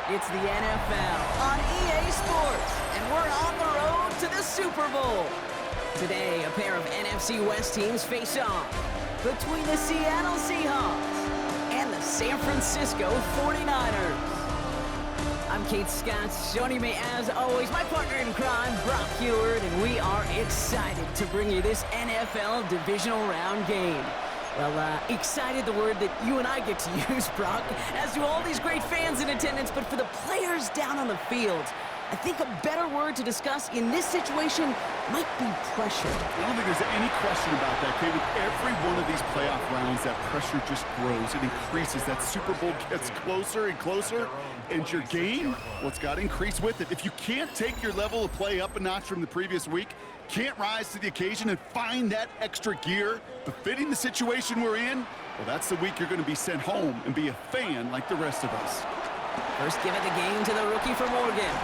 It's the NFL on EA Sports, and we're on the road to the Super Bowl. Today, a pair of NFC West teams face off between the Seattle Seahawks and the San Francisco 49ers. I'm Kate Scott. Joining me, as always, my partner in crime, Brock Heward, and we are excited to bring you this NFL Divisional Round game. Well, excited, the word that you and I get to use, Brock, as do all these great fans in attendance, but for the players down on the field, I think a better word to discuss in this situation might be pressure. I don't think there's any question about that, Kate. With every one of these playoff rounds, that pressure just grows. It increases. That Super Bowl gets closer and closer, and your game, well, it's got to increase with it. If you can't take your level of play up a notch from the previous week, can't rise to the occasion and find that extra gear befitting the situation we're in, well, that's the week you're going to be sent home and be a fan like the rest of us. First give it the game to the rookie from Oregon.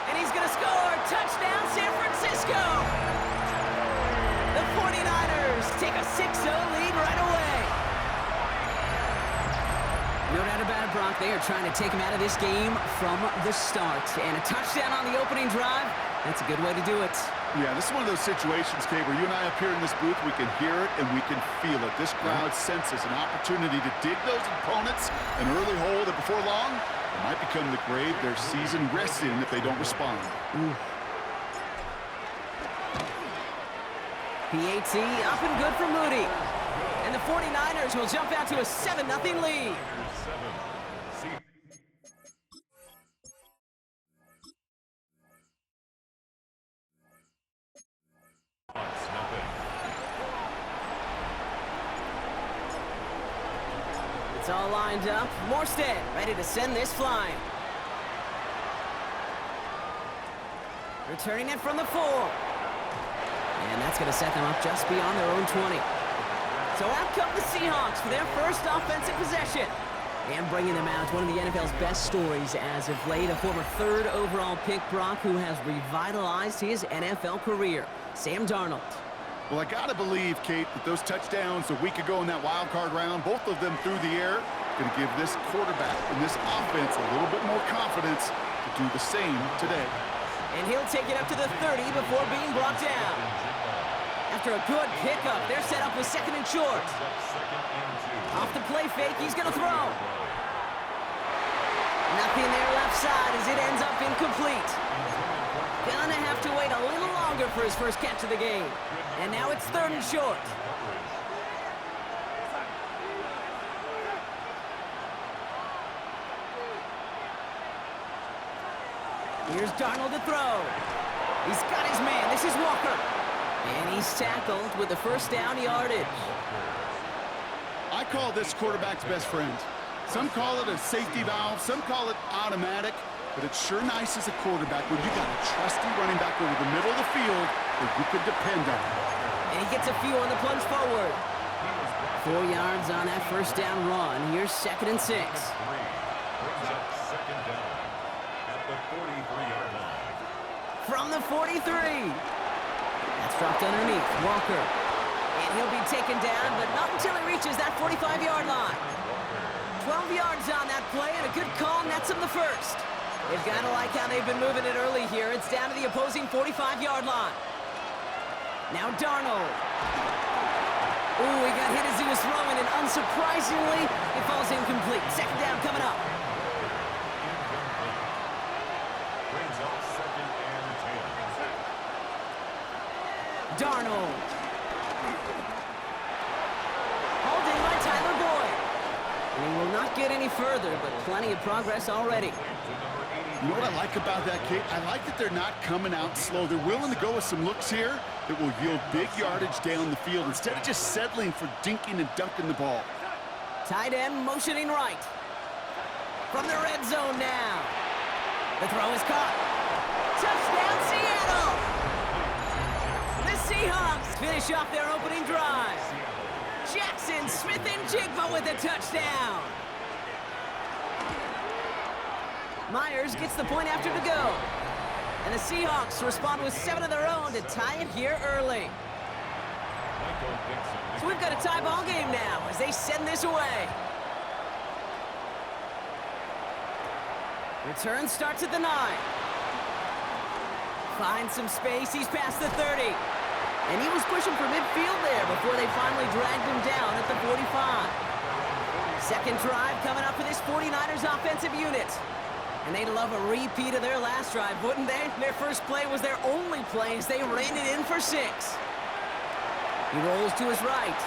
And he's going to score. Touchdown, San Francisco. The 49ers take a 6-0 lead right away. No doubt about it, Brock. They are trying to take him out of this game from the start. And a touchdown on the opening drive, that's a good way to do it. Yeah, this is one of those situations, Kate, where you and I up here in this booth, we can hear it and we can feel it. This crowd senses an opportunity to dig those opponents an early hole that before long, it might become the grave their season rests in if they don't respond. PAT up and good for Moody. And the 49ers will jump out to a 7-0 lead. It's all lined up. Morstead ready to send this flying. Returning it from the 4. And that's going to set them up just beyond their own 20. So out come the Seahawks for their first offensive possession. And bringing them out, one of the NFL's best stories as of late, a former 3rd overall pick, Brock, who has revitalized his NFL career, Sam Darnold. Well, I got to believe, Kate, that those touchdowns a week ago in that wild card round, both of them through the air, going to give this quarterback and this offense a little bit more confidence to do the same today. And he'll take it up to the 30 before being brought down. After a good pickup, they're set up with 2nd and short. Off the play fake, he's going to throw. Nothing there left side as it ends up incomplete. Gonna have to wait a little longer for his first catch of the game. And now it's 3rd and short. Here's Darnold to throw. He's got his man. This is Walker. And he's tackled with the first down yardage. I call this quarterback's best friend. Some call it a safety valve, some call it automatic, but it's sure nice as a quarterback when you got a trusty running back over the middle of the field that you could depend on. And he gets a few on the plunge forward. 4 yards on that first down run. Here's 2nd and 6. From the 43. That's dropped underneath. Walker. And he'll be taken down, but not until he reaches that 45-yard line. 12 yards on that play, and a good call nets him the first. They've got to like how they've been moving it early here. It's down to the opposing 45-yard line. Now Darnold. Ooh, he got hit as he was throwing, and unsurprisingly, it falls incomplete. 2nd down coming up. Darnold. Hauled in by Tyler Boyd. And he will not get any further, but plenty of progress already. You know what I like about that, Kate? I like that they're not coming out slow. They're willing to go with some looks here that will yield big yardage down the field instead of just settling for dinking and dunking the ball. Tight end motioning right. From the red zone now. The throw is caught. Touchdown, Seattle! The Seahawks finish off their opening drive. Jackson Smith and Jigba with a touchdown. Myers gets the point after to go. And the Seahawks respond with 7 of their own to tie it here early. So we've got a tie ball game now as they send this away. Return starts at the 9. Finds some space, he's past the 30. And he was pushing for midfield there before they finally dragged him down at the 45. Second drive coming up for this 49ers offensive unit. And they'd love a repeat of their last drive, wouldn't they? Their first play was their only play as they ran it in for 6. He rolls to his right.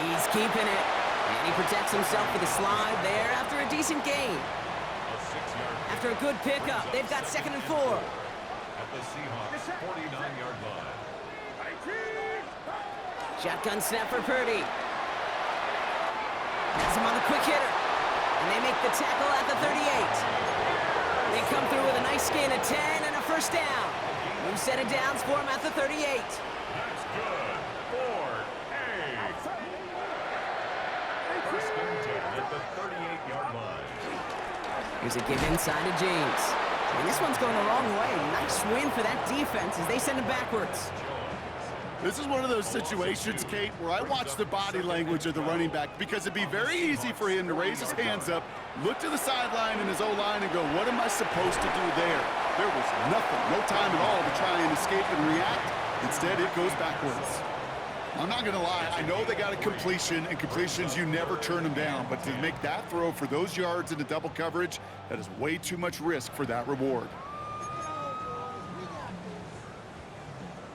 He's keeping it. And he protects himself with a slide there after a decent gain. After a good pickup, they've got 2nd and 4. At the Seahawks 49-yard line. Shotgun snap for Purdy. Has him on a quick hitter. And they make the tackle at the 38. They come through with a nice gain of 10 and a first down. New set of downs for him at the 38. That's good. 4-8. First and 10 at the 38-yard line. Here's a give inside to James. And this one's going the wrong way. Nice win for that defense as they send it backwards. This is one of those situations, Kate, where I watch the body language of the running back because it'd be very easy for him to raise his hands up, look to the sideline in his O-line and go, what am I supposed to do there? There was nothing, no time at all to try and escape and react. Instead, it goes backwards. I'm not going to lie, I know they got a completion, and completions, you never turn them down. But to make that throw for those yards into double coverage, that is way too much risk for that reward.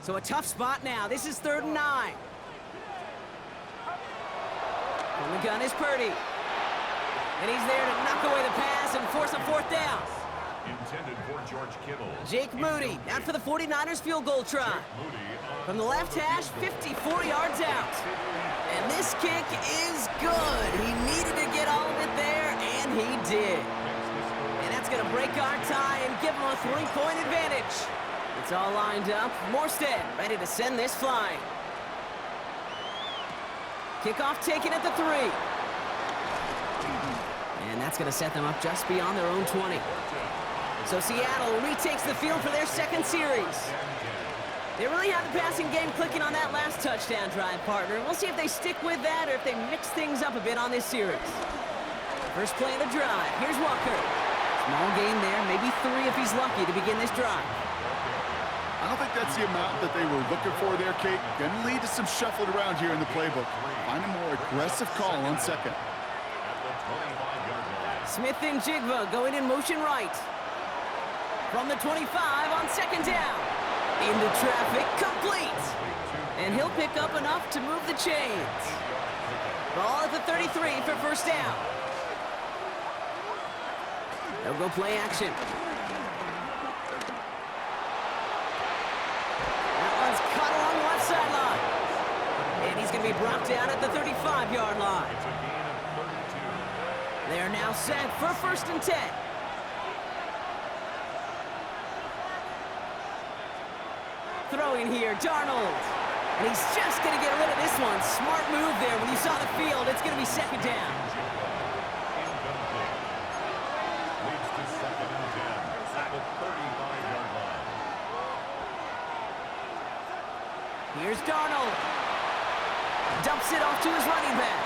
So a tough spot now. This is 3rd and 9. On the gun is Purdy. And he's there to knock away the pass and force a 4th down. Intended for George Kittle. Jake Moody out for the 49ers field goal try. From the left hash, 54 yards out. And this kick is good. He needed to get all of it there, and he did. And that's going to break our tie and give him a 3-point advantage. It's all lined up. Morstead ready to send this flying. Kickoff taken at the 3. And that's going to set them up just beyond their own 20. So Seattle retakes the field for their 2nd series. They really have the passing game clicking on that last touchdown drive, partner. We'll see if they stick with that or if they mix things up a bit on this series. First play of the drive. Here's Walker. Small gain there, maybe 3 if he's lucky to begin this drive. I don't think that's the amount that they were looking for there, Kate. Going to lead to some shuffling around here in the playbook. Find a more aggressive call on 2nd. Smith and Jigba going in motion right. From the 25 on 2nd down. Into traffic, complete. And he'll pick up enough to move the chains. Ball at the 33 for first down. They'll go play action. Sideline. And he's going to be brought down at the 35-yard line. They're now set for 1st and 10. Throwing here, Darnold. And he's just going to get rid of this one. Smart move there. When you saw the field, it's going to be 2nd down. Leads to 2nd and 10 at the 35-yard line. Here's Darnold. Dumps it off to his running back.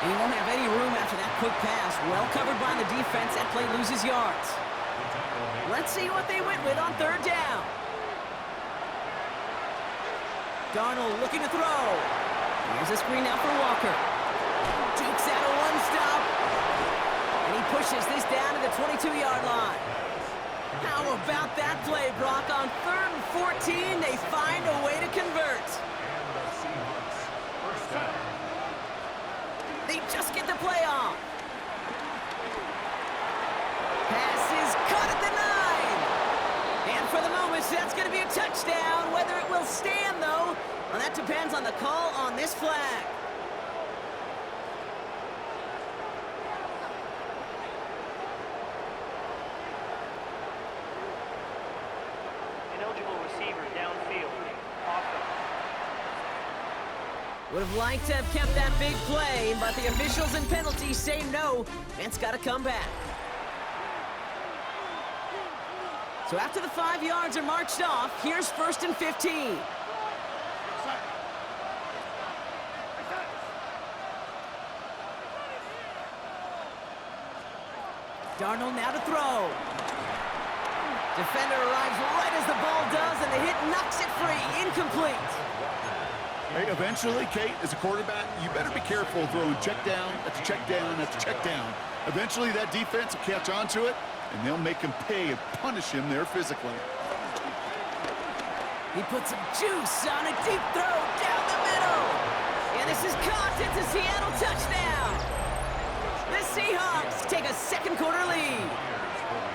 And he won't have any room after that quick pass. Well covered by the defense. That play loses yards. Let's see what they went with on 3rd down. Darnold looking to throw. Here's a screen now for Walker. Dukes out a 1-stop. And he pushes this down to the 22-yard line. How about that play, Brock? On 3rd and 14, they find a way to convert. And the Seahawks first down. They just get the play off. Pass is caught at the 9. And for the moment, that's going to be a touchdown. Whether it will stand, though, well, that depends on the call on this flag. eligible receiver downfield. Offense. Would have liked to have kept that big play, but the officials and penalties say no, and it's got to come back. So after the 5 yards are marched off, here's 1st and 15. Darnold now to throw. Defender arrives right as the ball does, and the hit knocks it free. Incomplete. Hey, eventually, Kate, as a quarterback, you better be careful throwing check down after check down after check down. Eventually, that defense will catch on to it, and they'll make him pay and punish him there physically. He puts some juice on a deep throw down the middle. And this is caught. It's a Seattle touchdown. The Seahawks take a second quarter lead.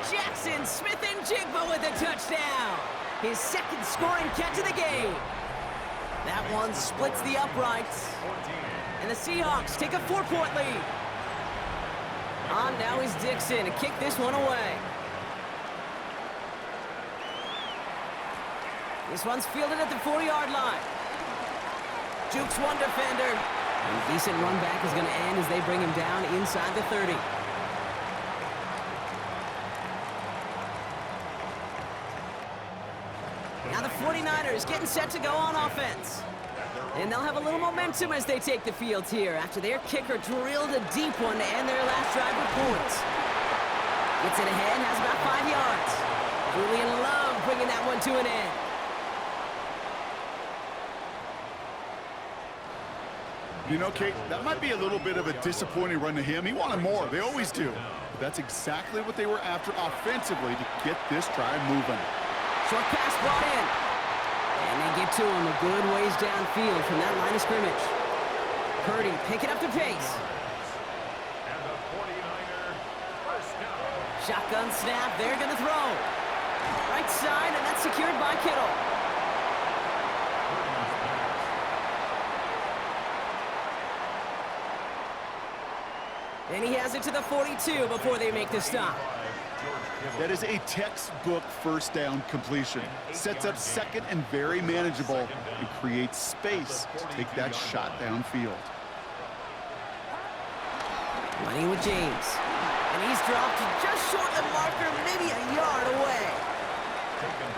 Jackson Smith-Njigba with a touchdown. His second scoring catch of the game. That one splits the uprights. And the Seahawks take a 4-point lead. On now is Dixon to kick this one away. This one's fielded at the 4-yard line. Jukes one defender. And decent run back is going to end as they bring him down inside the 30. Now the 49ers getting set to go on offense. And they'll have a little momentum as they take the field here after their kicker drilled a deep one to end their last drive with points. Gets it ahead, has about 5 yards. Julian Love bringing that one to an end. You know, Kate, that might be a little bit of a disappointing run to him. He wanted more. They always do. But that's exactly what they were after offensively to get this drive moving. Short pass brought in. And they get to him a good ways downfield from that line of scrimmage. Purdy picking up the pace. And the 49er first down. Shotgun snap, they're going to throw. Right side, and that's secured by Kittle. And he has it to the 42 before they make the stop. That is a textbook first down completion. Sets up second and very manageable and creates space to take that shot downfield. Running with James. And he's dropped just short of the marker, maybe a yard away.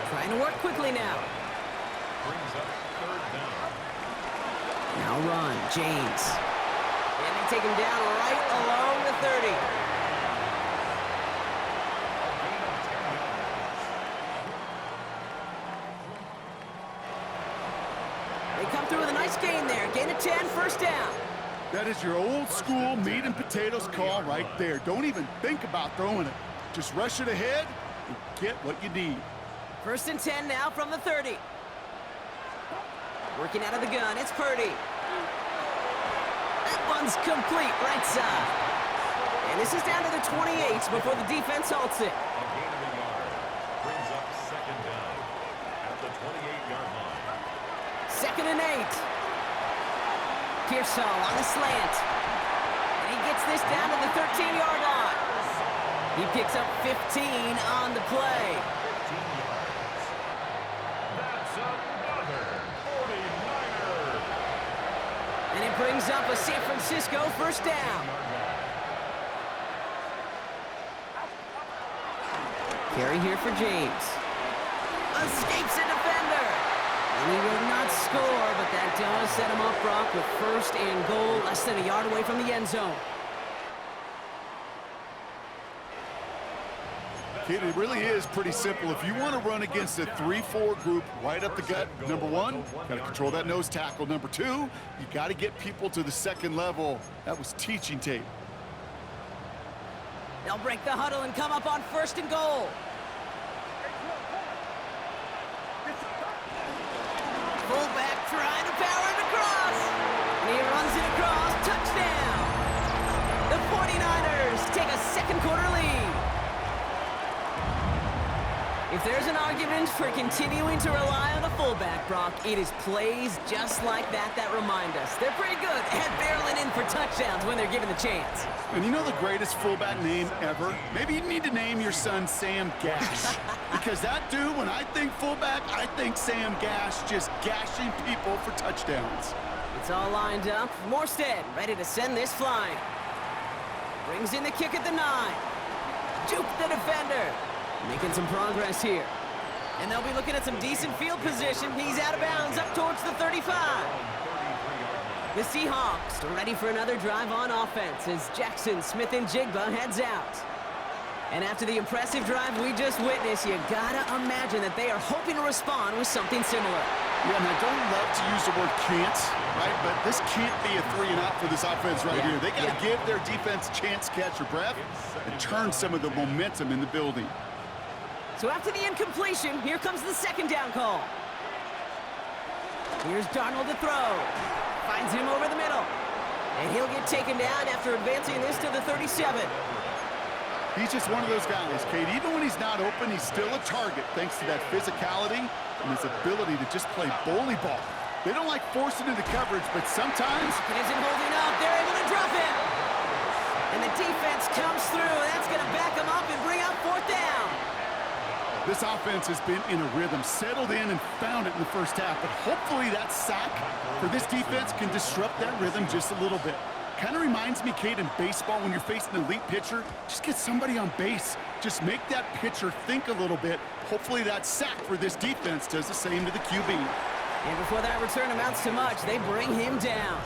Trying to work quickly now. Brings up third down. Now run, James. And they take him down right along the 30. They come through with a nice gain there. Gain of 10, first down. That is your old school meat and potatoes call right there. Don't even think about throwing it. Just rush it ahead and get what you need. 1st and 10 now from the 30. Working out of the gun, it's Purdy. That one's complete, right side. And this is down to the 28 before the defense halts it. A gain of a yard. Brings up second down at the 28-yard line. 2nd and 8. Pearsall on the slant. And he gets this down to the 13-yard line. He picks up 15 on the play. 15 yards. That's another 49er. And it brings up a San Francisco first down. Carry here for James. Escapes a defender. And he will not score, but that does set him up, Brock, with 1st and goal, less than a yard away from the end zone. Kid, it really is pretty simple. If you want to run against a 3-4 group right up the gut, number one, got to control that nose tackle. Number two, you got to get people to the second level. That was teaching tape. They'll break the huddle and come up on 1st and goal. Fullback trying to power it across. And he runs it across. Touchdown. The 49ers take a second quarter lead. If there's an argument for continuing to rely on a fullback, Brock, it is plays just like that that remind us. They're pretty good at barreling in for touchdowns when they're given the chance. And you know the greatest fullback name ever? Maybe you need to name your son Sam Gash. Because that dude, when I think fullback, I think Sam Gash just gashing people for touchdowns. It's all lined up. Morstead ready to send this flying. Brings in the kick at the 9. Juke the defender. Making some progress here. And they'll be looking at some decent field position. He's out of bounds up towards the 35. The Seahawks are ready for another drive on offense as Jackson, Smith, and Jigba heads out. And after the impressive drive we just witnessed, you gotta imagine that they are hoping to respond with something similar. Yeah, and I don't love to use the word can't, right? But this can't be a 3-and-out for this offense right here. They gotta give their defense a chance to catch their breath and turn some of the momentum in the building. So after the incompletion, here comes the second down call. Here's Darnold to throw. Finds him over the middle. And he'll get taken down after advancing this to the 37. He's just one of those guys, Kate. Even when he's not open, he's still a target thanks to that physicality and his ability to just play bully ball. They don't like forcing into coverage, but sometimes... It isn't holding up. They're able to drop him. And the defense comes through. That's going to back him up and bring up fourth down. This offense has been in a rhythm, settled in and found it in the first half, but hopefully that sack for this defense can disrupt that rhythm just a little bit. Kind of reminds me, Kate, in baseball, when you're facing an elite pitcher, just get somebody on base. Just make that pitcher think a little bit. Hopefully that sack for this defense does the same to the QB. And before that return amounts to much, they bring him down.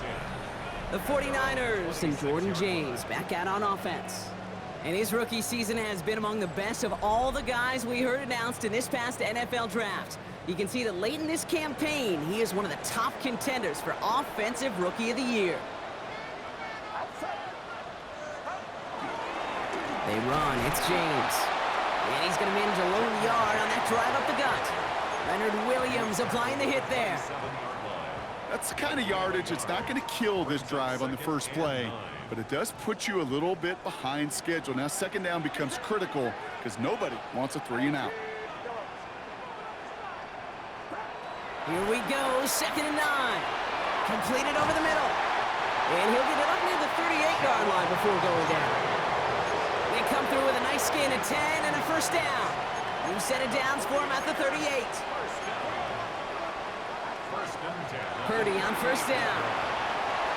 The 49ers and Jordan James back out on offense. And his rookie season has been among the best of all the guys we heard announced in this past NFL draft. You can see that late in this campaign, he is one of the top contenders for Offensive Rookie of the Year. They run, it's James. And he's going to manage a lone yard on that drive up the gut. Leonard Williams applying the hit there. That's the kind of yardage that's not going to kill this drive on the first play, but it does put you a little bit behind schedule. Now second down becomes critical because nobody wants a 3-and-out. Here we go, 2nd and 9. Completed over the middle. And he'll get it up near the 38-yard line before going down. They come through with a nice gain of 10 and a first down. New set of downs for him at the 38. Purdy on first down.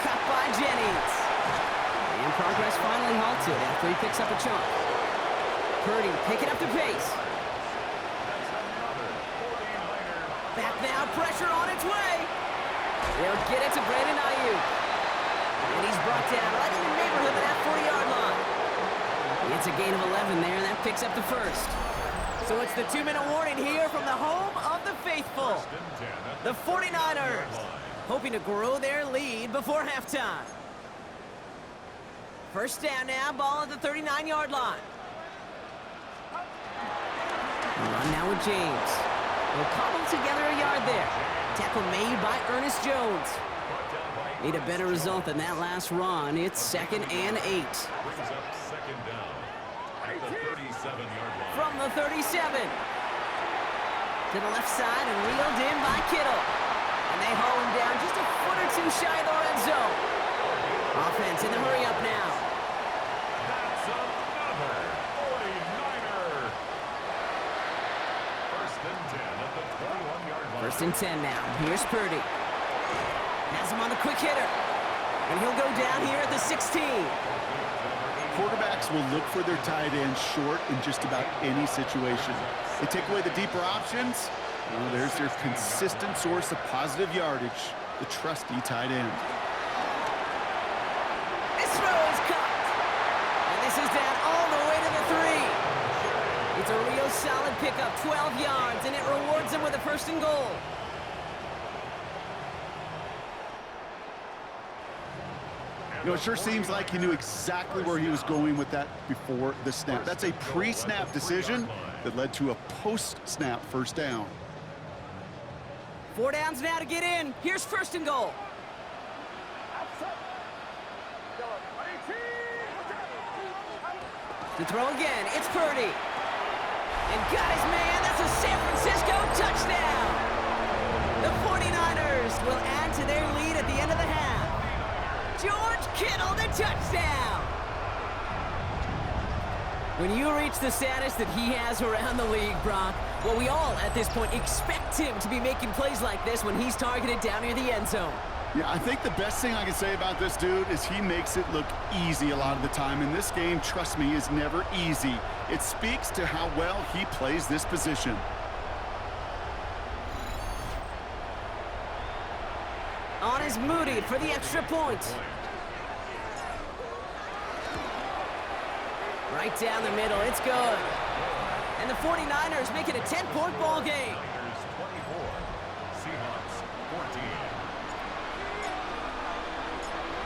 Cut by Jennings. And progress finally halted after he picks up a chunk. Purdy picking up the pace. Back now, pressure on its way. They'll get it to Brandon Ayuk. And he's brought down right in the neighborhood of that 40-yard line. It's a gain of 11 there, and that picks up the first. So it's the 2-minute warning here from the home of the faithful. The 49ers hoping to grow their lead before halftime. First down now, ball at the 39-yard line. Run now with James. They'll cobble together a yard there. Tackle made by Ernest Jones. Need a better result than that last run. It's 2nd and 8. From the 37. To the left side and reeled in by Kittle. And they haul him down just a foot or two shy of the red zone. Offense in the hurry up now. That's another 49er. First and 10 at the 21-yard line. First and 10 now. Here's Purdy. Has him on the quick hitter. And he'll go down here at the 16. Quarterbacks will look for their tight end short in just about any situation. They take away the deeper options. Well, there's their consistent source of positive yardage, the trusty tight end. This throw is caught. And this is down all the way to the 3. It's a real solid pickup, 12 yards, and it rewards him with a first and goal. You know, it sure seems like he knew exactly where he was going with that before the snap. That's a pre-snap decision that led to a post-snap first down. 4 downs now to get in. Here's first and goal. To throw again, it's Purdy. And got his man, that's a Touchdown! When you reach the status that he has around the league, Brock, well, we all at this point expect him to be making plays like this when he's targeted down near the end zone. Yeah, I think the best thing I can say about this dude is he makes it look easy a lot of the time. And this game, trust me, is never easy. It speaks to how well he plays this position. On is Moody for the extra point. Right down the middle, it's good. And the 49ers make it a 10-point ball game. 24, Seahawks 14.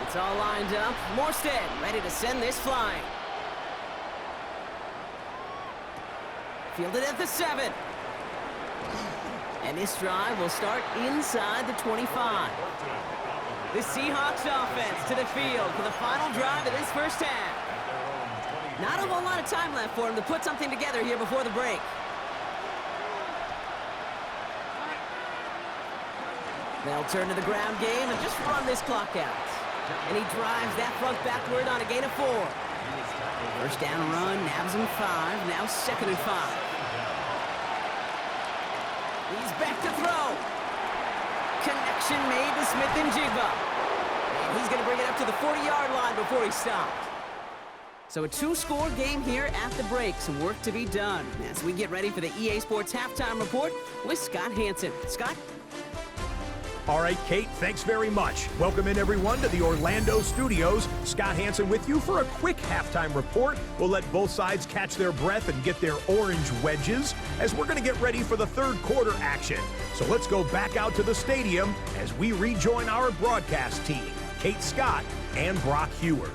It's all lined up. Morstead ready to send this flying. Fielded at the 7. And this drive will start inside the 25. The Seahawks offense to the field for the final drive of this first half. Not a whole lot of time left for him to put something together here before the break. They'll turn to the ground game and just run this clock out. And he drives that front backward on a gain of 4. First down run, nabs him 5, now 2nd and 5. He's back to throw. Connection made to Smith and Jigba. And he's going to bring it up to the 40-yard line before he stopped. So a 2-score game here at the break. Some work to be done as we get ready for the EA Sports Halftime Report with Scott Hansen. Scott? All right, Kate, thanks very much. Welcome in, everyone, to the Orlando studios. Scott Hansen with you for a quick halftime report. We'll let both sides catch their breath and get their orange wedges as we're going to get ready for the third quarter action. So let's go back out to the stadium as we rejoin our broadcast team, Kate Scott and Brock Heward.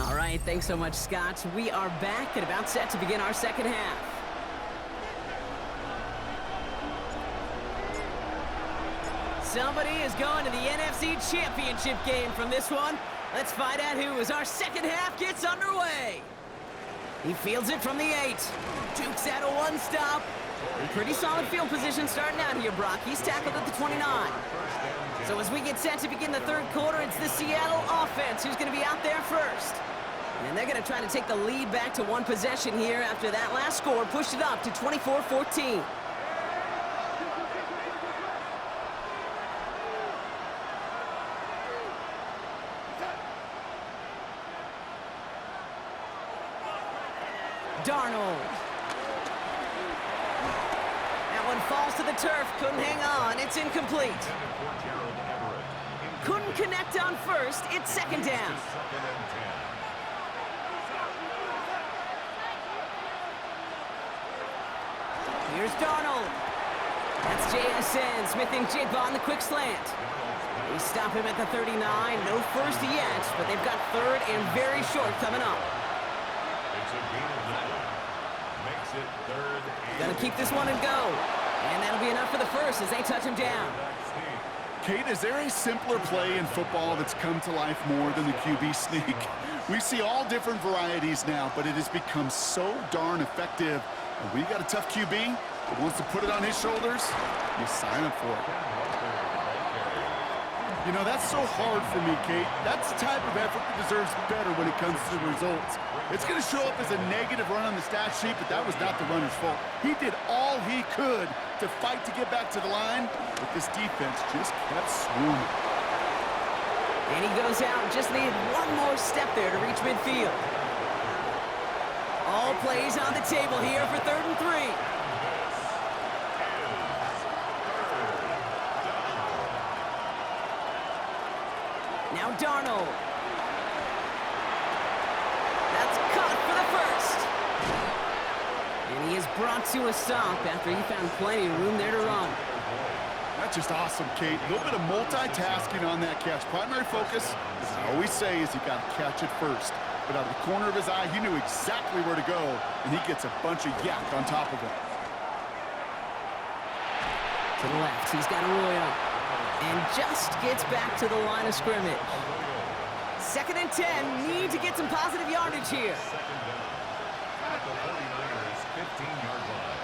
All right, thanks so much, Scott. We are back and about set to begin our second half. Somebody is going to the NFC Championship game from this one. Let's find out who as our second half gets underway. He fields it from the 8. Dukes out a 1-stop. In pretty solid field position starting out here, Brock. He's tackled at the 29. So as we get set to begin the third quarter, it's the Seattle offense who's going to be out there first. And they're going to try to take the lead back to one possession here after that last score pushed it up to 24-14. Darnold. That one falls to the turf. Couldn't hang on. It's incomplete. Couldn't connect on first. It's second down. Here's Darnold. That's JSN. Smith and Jigba on the quick slant. They stop him at the 39. No first yet, but they've got third and very short coming up. It's a gain of 9. Makes it third. Gonna keep this one and go. And that'll be enough for the first as they touch him down. Kate, is there a simpler play in football that's come to life more than the QB sneak? We see all different varieties now, but it has become so darn effective. And when you got a tough QB that wants to put it on his shoulders, you sign up for it. You know, that's so hard for me, Kate. That's the type of effort that deserves better when it comes to the results. It's going to show up as a negative run on the stat sheet, but that was not the runner's fault. He did all he could to fight to get back to the line, but this defense just kept swarming. And he goes out, just needed one more step there to reach midfield. All plays on the table here for 3rd and 3. Now Darnold. That's caught for the first. And he is brought to a stop after he found plenty of room there to run. That's just awesome, Kate. A little bit of multitasking on that catch. Primary focus, as I always say, is you got to catch it first. But out of the corner of his eye, he knew exactly where to go, and he gets a bunch of yak on top of it. To the left, he's got Arroyo. And just gets back to the line of scrimmage. 2nd and 10. Need to get some positive yardage here. Second down at the 49ers' 15-yard line.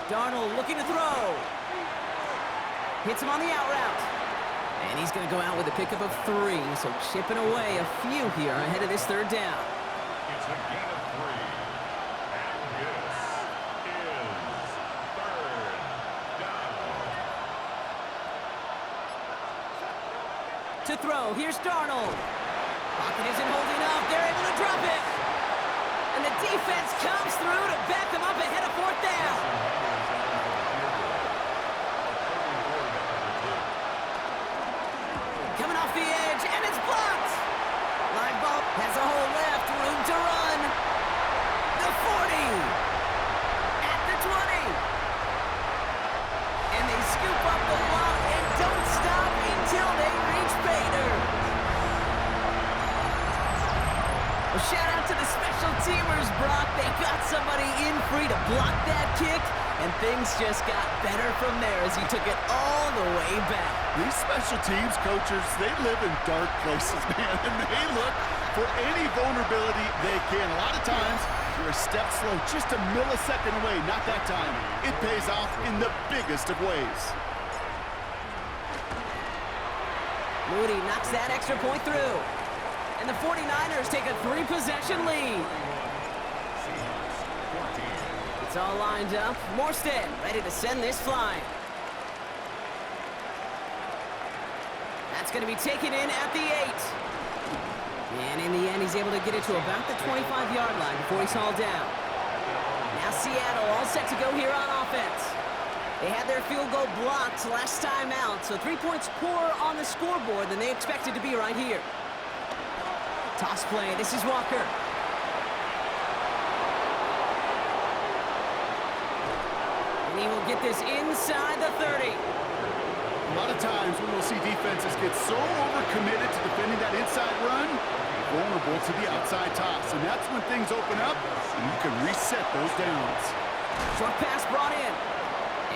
Darnold looking to throw. Hits him on the out route. And he's going to go out with a pickup of 3, so chipping away a few here ahead of this 3rd down. It's a gain of 3. And this is 3rd down. To throw, here's Darnold. Pocket isn't holding up. They're able to drop it. And the defense comes through to back them up ahead of 4th down. Coming off the edge, and it's blocked. Live ball has a hole left, room to run. The 40. At the 20. And they scoop up the block and don't stop until they reach Bader. Well, shout out to the special teamers, Brock. They got somebody in free to block that kick, and things just got better from there as he took it all the way back. These special teams coaches, they live in dark places, man, and they look for any vulnerability they can. A lot of times, you're a step slow, just a millisecond away. Not that time. It pays off in the biggest of ways. Moody knocks that extra point through. And the 49ers take a 3-possession lead. It's all lined up. Morstead ready to send this flying. That's going to be taken in at the 8. And in the end, he's able to get it to about the 25-yard line before he's hauled down. Now Seattle all set to go here on offense. They had their field goal blocked last time out, so 3 points poorer on the scoreboard than they expected to be right here. Toss play. This is Walker. And he will get this inside the 30. A lot of times when we'll see defenses get so overcommitted to defending that inside run, vulnerable to the outside toss. And that's when things open up, and you can reset those downs. Short pass brought in.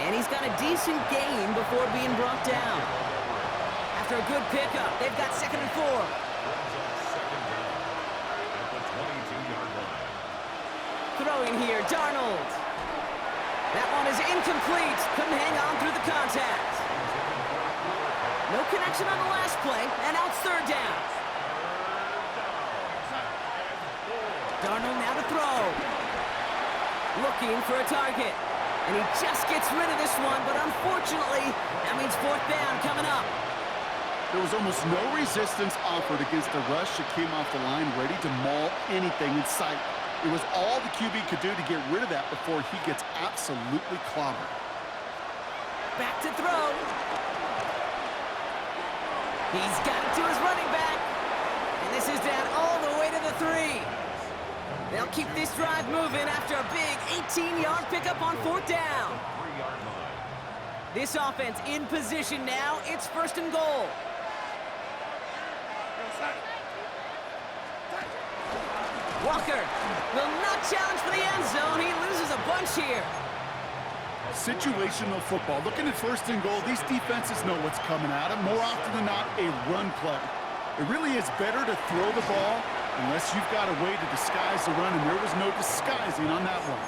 And he's got a decent gain before being brought down. After a good pickup, they've got 2nd and 4. Throwing here, Darnold. That one is incomplete. Couldn't hang on through the contact. No connection on the last play, and now it's 3rd down. Darnold now to throw. Looking for a target. And he just gets rid of this one, but unfortunately, that means 4th down coming up. There was almost no resistance offered against the rush that came off the line, ready to maul anything in sight. It was all the QB could do to get rid of that before he gets absolutely clobbered. Back to throw. He's got it to his running back. And this is down all the way to the 3. They'll keep this drive moving after a big 18-yard pickup on 4th down. This offense in position now. It's 1st and goal. Walker will not challenge for the end zone. He loses a bunch here. Situational football. Looking at 1st and goal, these defenses know what's coming at them. More often than not, a run play. It really is better to throw the ball unless you've got a way to disguise the run, and there was no disguising on that one.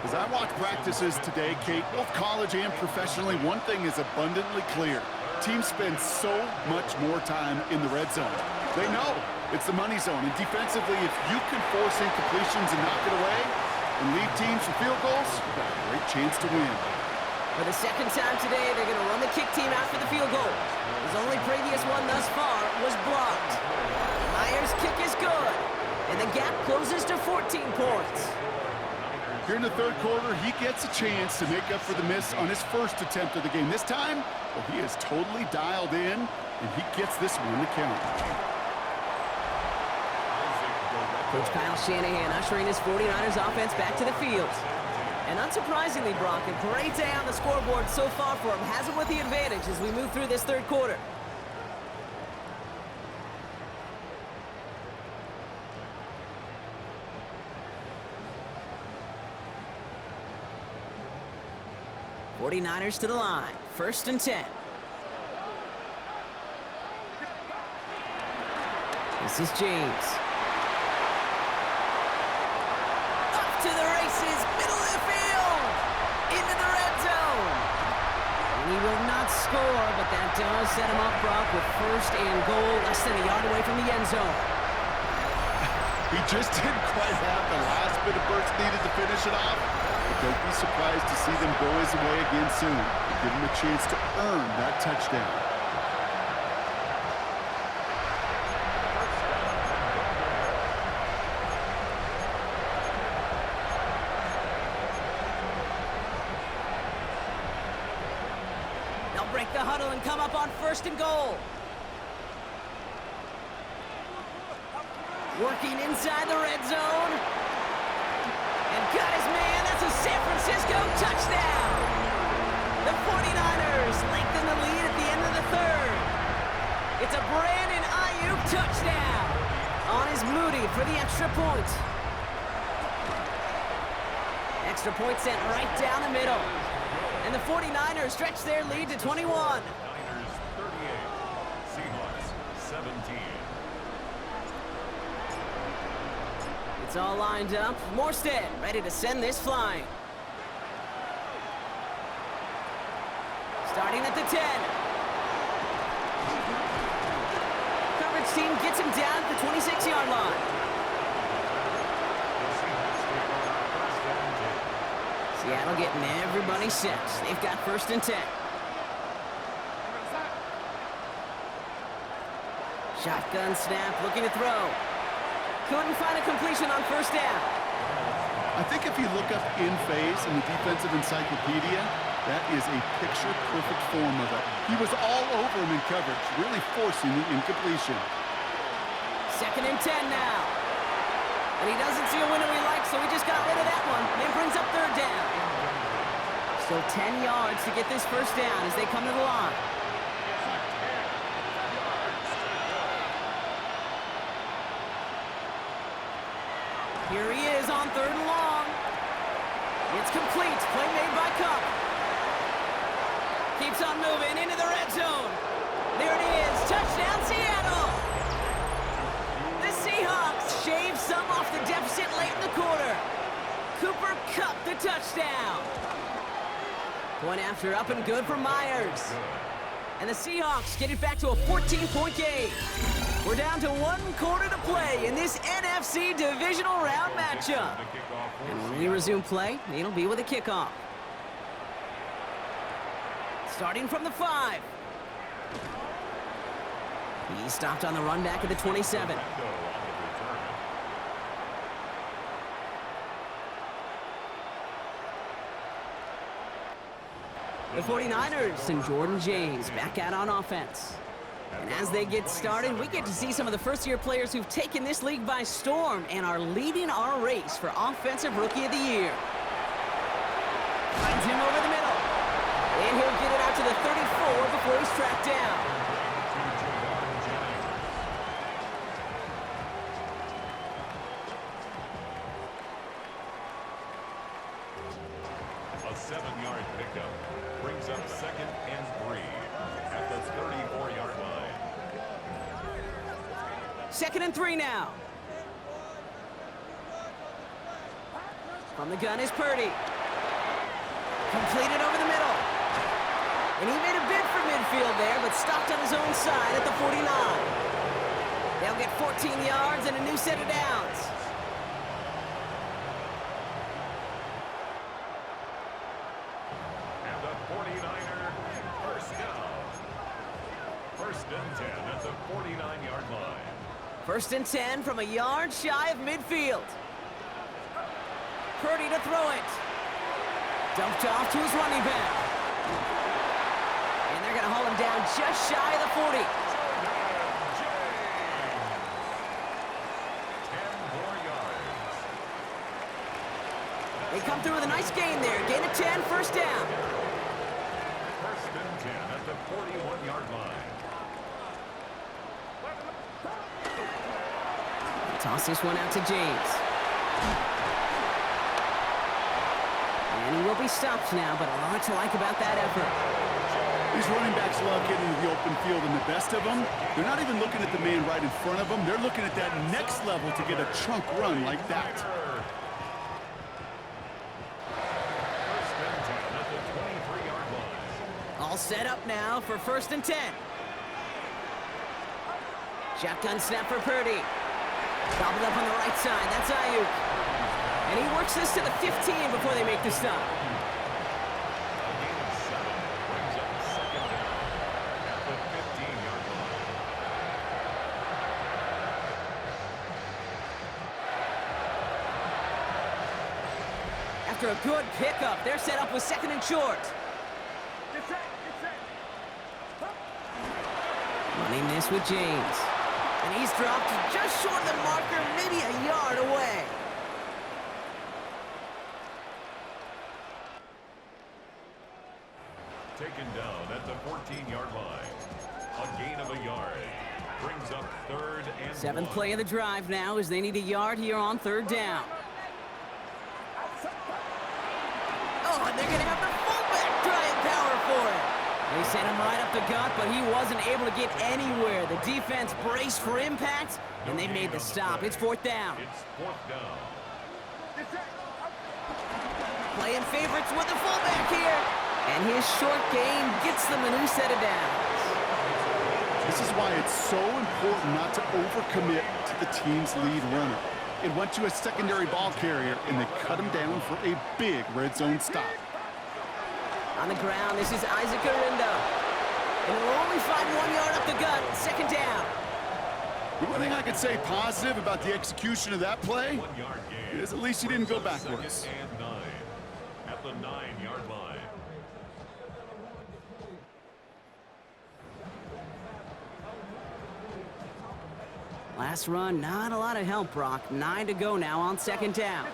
As I watch practices today, Kate, both college and professionally, one thing is abundantly clear. Teams spend so much more time in the red zone. They know it's the money zone, and defensively, if you can force incompletions and knock it away and lead teams for field goals, you've got a great chance to win. For the 2nd time today, they're going to run the kick team out for the field goal. His only previous one thus far was blocked. Myers' kick is good, and the gap closes to 14 points. Here in the 3rd quarter, he gets a chance to make up for the miss on his 1st attempt of the game. This time, well, he is totally dialed in, and he gets this one to count. Coach Kyle Shanahan ushering his 49ers offense back to the field. And unsurprisingly, Brock, a great day on the scoreboard so far for him. Has him with the advantage as we move through this 3rd quarter. '49ers to the line. 1st and 10. This is James. Up to the races, middle of the field, into the red zone. And he will not score, but that does set him up, Brock, with first and goal, less than a yard away from the end zone. He just didn't quite have the last bit of burst needed to finish it off. But don't be surprised to see them go his way again soon. Give him a chance to earn that touchdown. They'll break the huddle and come up on first and goal. Working inside the red zone. And got his man. That's a San Francisco touchdown. The 49ers lengthen the lead at the end of the third. It's a Brandon Ayuk touchdown on his Moody for the extra point. Extra point sent right down the middle. And the 49ers stretch their lead to 21. Niners 38, Seahawks 17. It's all lined up. Morstead ready to send this flying. Starting at the 10. Coverage team gets him down at the 26-yard line. Seattle getting everybody set. They've got first and 10. Shotgun snap, looking to throw. Couldn't find a completion on first down. I think if you look up in phase in the defensive encyclopedia, that is a picture-perfect form of it. He was all over him in coverage, really forcing the incompletion. Second and 10 now. And he doesn't see a window he likes, so he just got rid of that one. And brings up third down. Still 10 yards to get this first down as they come to the line. Here he is on third and long. It's complete. Play made by Cup. Keeps on moving into the red zone. There it is. Touchdown, Seattle. The Seahawks shave some off the deficit late in the quarter. Cooper Kupp the touchdown. Point after up and good for Myers. And the Seahawks get it back to a 14-point game. We're down to 1 quarter to play in this NFC Divisional Round matchup. And when we resume play, it'll be with a kickoff. Starting from the 5. He stopped on the run back at the 27. The 49ers and Jordan James back out on offense. And as they get started, we get to see some of the first-year players who've taken this league by storm and are leading our race for Offensive Rookie of the Year. Finds him over the middle. And he'll get it out to the 34 before he's tracked down. A 7-yard pickup brings up second and 3 at the 34-yard line. Second and 3 now. From the gun is Purdy. Completed over the middle. And he made a bid for midfield there, but stopped on his own side at the 49. They'll get 14 yards and a new set of downs. And the 49er first down. First and 10 at the 49-yard line. First and 10 from a yard shy of midfield. Purdy to throw it. Dumped off to his running back. And they're going to haul him down just shy of the 40. 10 more yards. They come through with a nice gain there. Gain of 10, first down. First and 10 at the 41-yard line. Toss this one out to James. And he will be stopped now, but a lot to like about that effort. These running backs love getting into the open field, and the best of them, they're not even looking at the man right in front of them. They're looking at that next level to get a chunk run like that. First and 10 at the 23-yard line. All set up now for 1st and 10. Shotgun snap for Purdy. Gobbled up on the right side. That's Ayuk. And he works this to the 15 before they make the stop. A gain of 7 brings up second down at the 15-yard line. After a good pickup, they're set up with 2nd and short. Running this with James. And he's dropped just short of the marker, maybe a yard away. Taken down at the 14-yard line. A gain of a yard. Brings up 3rd and 7th 1. play of the drive now as they need a yard here on 3rd down. Oh, and they're going to have the fullback trying power for it. They sent him right up the gut, but he wasn't able to get anywhere. The defense braced for impact, and they made the stop. It's 4th down. It's 4th down. Playing favorites with the fullback here. And his short game gets them a new set of downs. This is why it's so important not to overcommit to the team's lead runner. It went to a secondary ball carrier, and they cut him down for a big red zone stop. On the ground, this is Isaac Arindo. And he'll only find 1 yard up the gut, 2nd down. The one thing I could say positive about the execution of that play 1 yard gain. is at least he didn't go backwards. 2nd and 9 at the 9-yard line. Last run, not a lot of help, Brock. 9 to go now on 2nd down.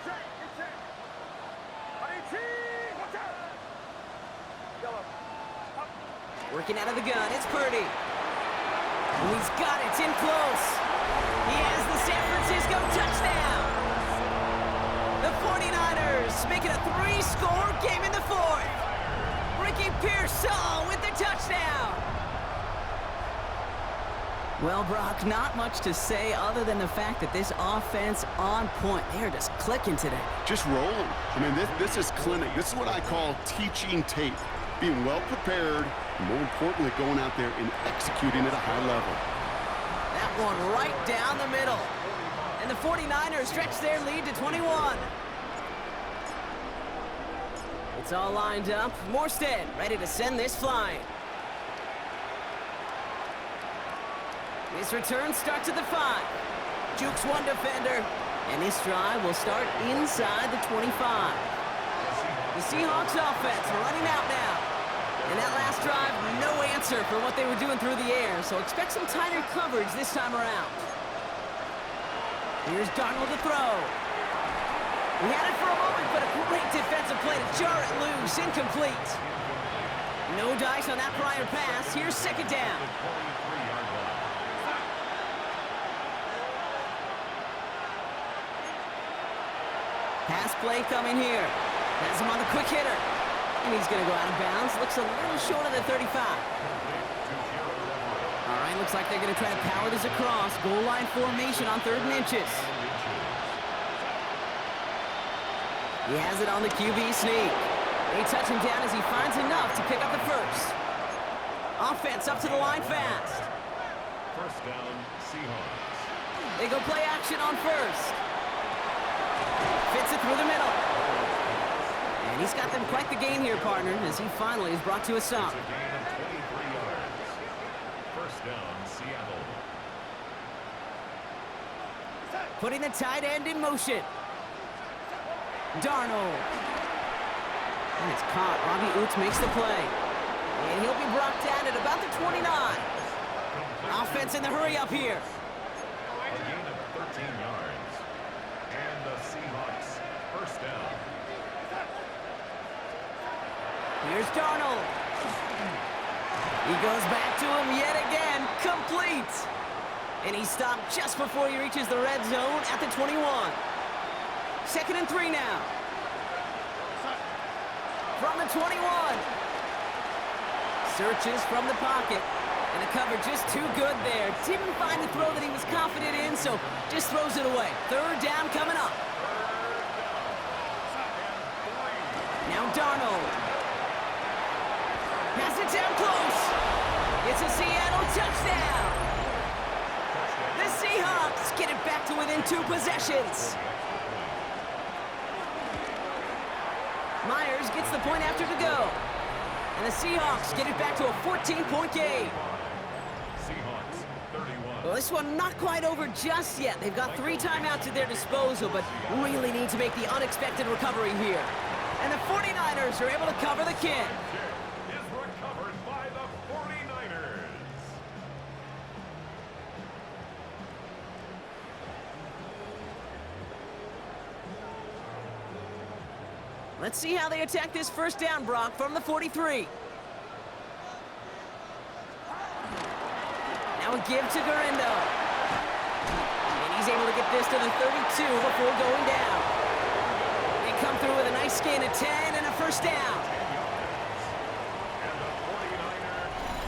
Working out of the gun, it's Purdy. And he's got it, it's in close. He has the San Francisco touchdown. The 49ers make it a 3-score game in the 4th. Ricky Pearsall with the touchdown. Well, Brock, not much to say other than the fact that this offense on point. They're just clicking today. Just rolling. I mean, this is clinic. This is what I call teaching tape. Being well prepared, and more importantly, going out there and executing at a high level. That one right down the middle. And the 49ers stretch their lead to 21. It's all lined up. Morstead ready to send this flying. This return starts at the 5. Jukes one defender. And this drive will start inside the 25. The Seahawks offense running out now. And that last drive, no answer for what they were doing through the air. So expect some tighter coverage this time around. Here's Darnold to throw. He had it for a moment, but a great defensive play to jar it loose. Incomplete. No dice on that prior pass. Here's 2nd down. Pass play coming here. Has him on the quick hitter. And he's going to go out of bounds. Looks a little short of the 35. All right, looks like they're going to try to power this across. Goal line formation on 3rd and inches. He has it on the QB sneak. They touch him down as he finds enough to pick up the first. Offense up to the line fast. First down, Seahawks. They go play action on 1st. Fits it through the middle. And he's got them quite the gain here, partner, as he finally is brought to a stop. It's a gain of 23 yards. First down, Seattle. Putting the tight end in motion. Darnold. And it's caught. Robbie Oots makes the play. And he'll be brought down at about the 29. Offense in the hurry up here. A gain of 13 yards. And the Seahawks first down. Here's Darnold. He goes back to him yet again. Complete. And he stopped just before he reaches the red zone at the 21. 2nd and 3 now. From the 21. searches from the pocket. And the cover just too good there. Didn't find the throw that he was confident in, so just throws it away. Third down coming up. Now Darnold. Pass it down close. It's a Seattle touchdown. The Seahawks get it back to within 2 possessions. Myers gets the point after to go. And the Seahawks get it back to a 14-point game. Well, this one not quite over just yet. They've got 3 timeouts at their disposal, but really need to make the unexpected recovery here. And the 49ers are able to cover the kick. Is recovered by the 49ers. Let's see how they attack this first down, Brock, from the 43. Now a give to Garindo. And he's able to get this to the 32 before going down. They come through with a nice gain of 10 and a first down.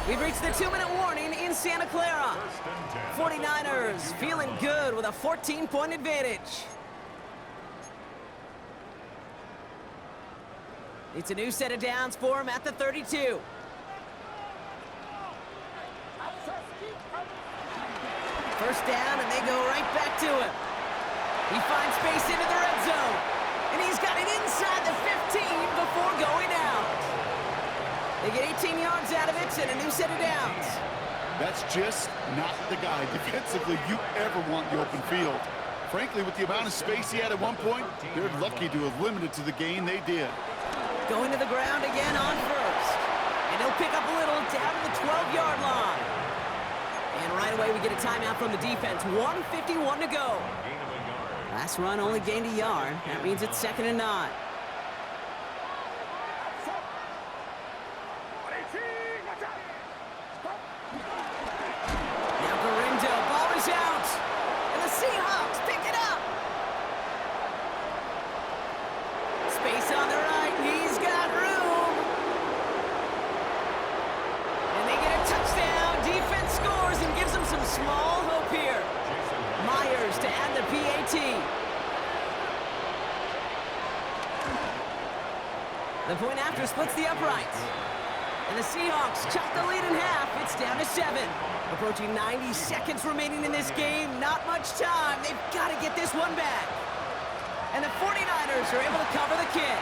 We've reached the 2-minute warning in Santa Clara. 49ers feeling good with a 14-point advantage. It's a new set of downs for him at the 32. First down, and they go right back to him. He finds space into the red zone, and he's got it inside the 15 before going out. They get 18 yards out of it and a new set of downs. That's just not the guy defensively you ever want the open field. Frankly, with the amount of space he had at one point, they're lucky to have limited to the gain they did. Going to the ground again on first. And he'll pick up a little down to the 12-yard line. And right away we get a timeout from the defense. 1:51 to go. Last run only gained a yard. That means it's 2nd and 9. Now Garindo, ball is out. And the Seahawks pick it up. Space on the right. He's got room. And they get a touchdown. Defense scores and gives them some small hope here. Myers to add the PAT. The point after splits the uprights. And the Seahawks chop the lead in half. It's down to 7. Approaching 90 seconds remaining in this game. Not much time. They've got to get this one back. And the 49ers are able to cover the kick.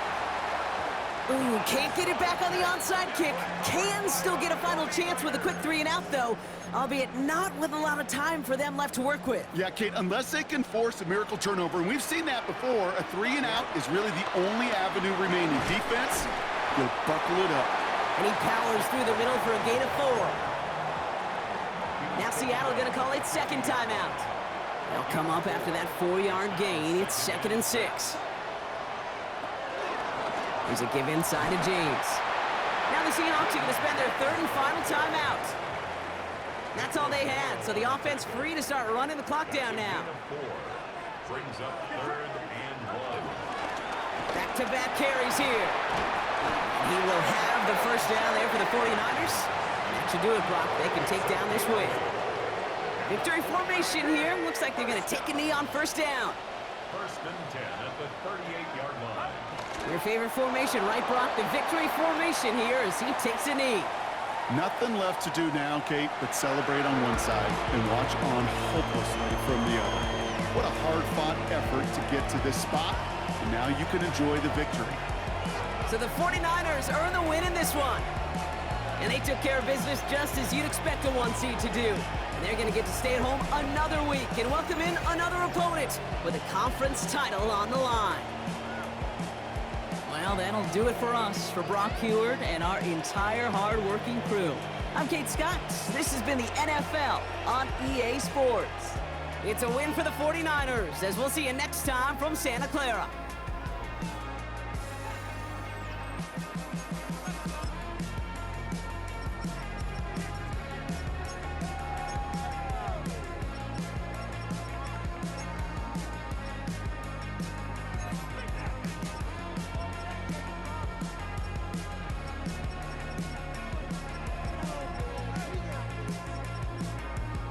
Ooh, can't get it back on the onside kick. Can still get a final chance with a quick 3-and-out, though, albeit not with a lot of time for them left to work with. Yeah, Kate, unless they can force a miracle turnover, and we've seen that before, a 3-and-out is really the only avenue remaining. Defense, you'll buckle it up. And he powers through the middle for a gain of 4. Now Seattle going to call its second timeout. They'll come up after that 4-yard gain. It's 2nd and 6. Here's a give inside to James. Now the Seahawks are going to spend their 3rd and final timeout. That's all they had, so the offense free to start running the clock down now. Brings up 3rd and 1. Back-to-back carries here. And he will have the first down there for the 49ers. That should do it, Brock. They can take down this win. Victory formation here. Looks like they're going to take a knee on first down. 1st and 10 at the 38-yard line. Your favorite formation, right, Brock? The victory formation here as he takes a knee. Nothing left to do now, Kate, but celebrate on one side and watch on hopelessly from the other. What a hard-fought effort to get to this spot, and now you can enjoy the victory. So the 49ers earn the win in this one. And they took care of business just as you'd expect a 1 seed to do. And they're going to get to stay at home another week and welcome in another opponent with a conference title on the line. Well, that'll do it for us, for Brock Heward and our entire hard-working crew. I'm Kate Scott. This has been the NFL on EA Sports. It's a win for the 49ers, as we'll see you next time from Santa Clara.